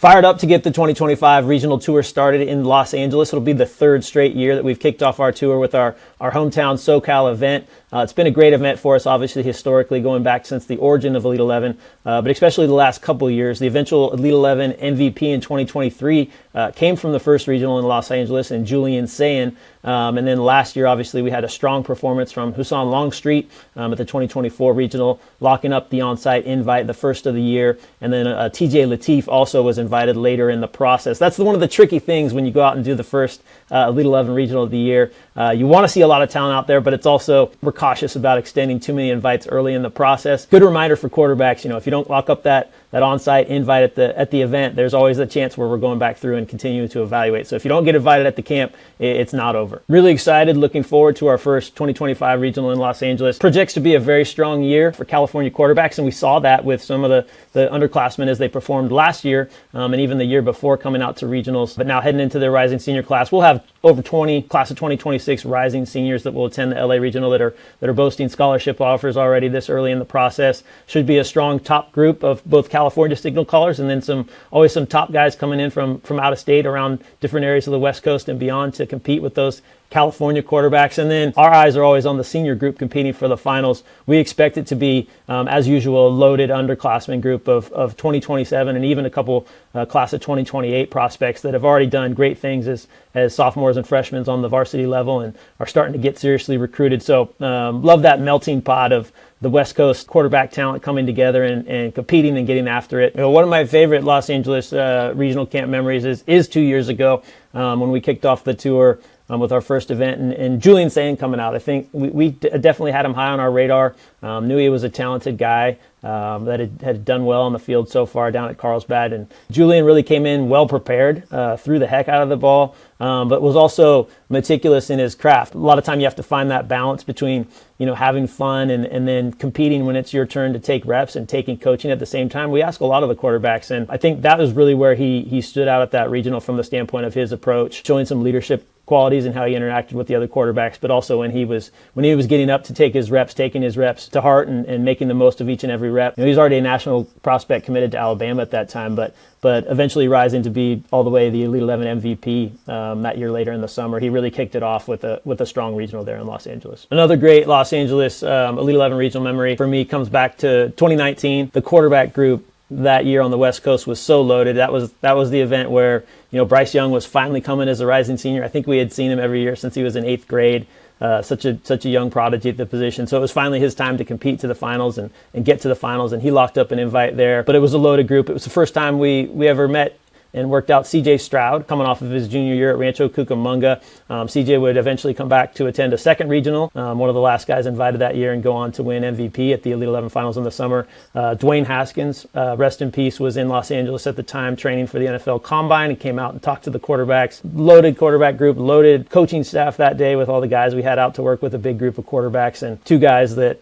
Fired up to get the 2025 regional tour started in Los Angeles. It'll be the third straight year that we've kicked off our tour with our hometown SoCal event. It's been a great event for us, obviously, historically, going back since the origin of Elite 11, but especially the last couple of years. The eventual Elite 11 MVP in 2023 came from the first regional in Los Angeles and Julian Sayin. And then last year, obviously, we had a strong performance from Husan Longstreet at the 2024 regional, locking up the on-site invite, the first of the year. And then TJ Latif also was invited later in the process. That's one of the tricky things when you go out and do the first Elite 11 regional of the year. You want to see a lot of talent out there, but it's also, we're cautious about extending too many invites early in the process. Good reminder for quarterbacks, if you don't lock up that on-site invite at the event, there's always a chance where we're going back through and continuing to evaluate. So if you don't get invited at the camp, it's not over. Really excited, looking forward to our first 2025 regional in Los Angeles. Projects to be a very strong year for California quarterbacks, and we saw that with some of the underclassmen as they performed last year and even the year before coming out to regionals. But now heading into their rising senior class, we'll have over 20 class of 2026 rising seniors that will attend the LA regional that are boasting scholarship offers already this early in the process. Should be a strong top group of both California signal callers and then always some top guys coming in from out of state around different areas of the West Coast and beyond to compete with those California quarterbacks. And then our eyes are always on the senior group competing for the finals. We expect it to be, as usual, a loaded underclassmen group of 2027 and even a couple class of 2028 prospects that have already done great things as sophomores and freshmen on the varsity level and are starting to get seriously recruited. So love that melting pot of the West Coast quarterback talent coming together and competing and getting after it. One of my favorite Los Angeles regional camp memories is 2 years ago when we kicked off the tour with our first event, and Julian Sayin coming out. I think we definitely had him high on our radar. Knew he was a talented guy that had done well on the field so far down at Carlsbad. And Julian really came in well prepared, threw the heck out of the ball, but was also meticulous in his craft. A lot of time you have to find that balance between having fun and then competing when it's your turn to take reps and taking coaching at the same time. We ask a lot of the quarterbacks, and I think that was really where he stood out at that regional from the standpoint of his approach, showing some leadership qualities and how he interacted with the other quarterbacks, but also when he was getting up to take his reps, taking his reps to heart and making the most of each and every rep. He's already a national prospect committed to Alabama at that time, but eventually rising to be all the way the Elite 11 MVP that year later in the summer. He really kicked it off with a strong regional there in Los Angeles. Another great Los Angeles Elite 11 regional memory for me comes back to 2019. The quarterback group that year on the West Coast was so loaded. That was the event where Bryce Young was finally coming as a rising senior. I think we had seen him every year since he was in 8th grade. Such a young prodigy at the position. So it was finally his time to compete to the finals and get to the finals, and he locked up an invite there. But it was a loaded group. It was the first time we ever met and worked out CJ Stroud coming off of his junior year at Rancho Cucamonga. CJ would eventually come back to attend a second regional, one of the last guys invited that year, and go on to win MVP at the Elite 11 finals in the summer. Dwayne Haskins, rest in peace, was in Los Angeles at the time training for the NFL Combine and came out and talked to the quarterbacks. Loaded quarterback group, loaded coaching staff that day with all the guys we had out to work with, a big group of quarterbacks, and two guys that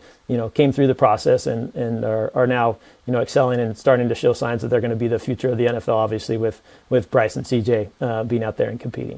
came through the process and are now excelling and starting to show signs that they're going to be the future of the NFL, obviously with Bryce and CJ being out there and competing.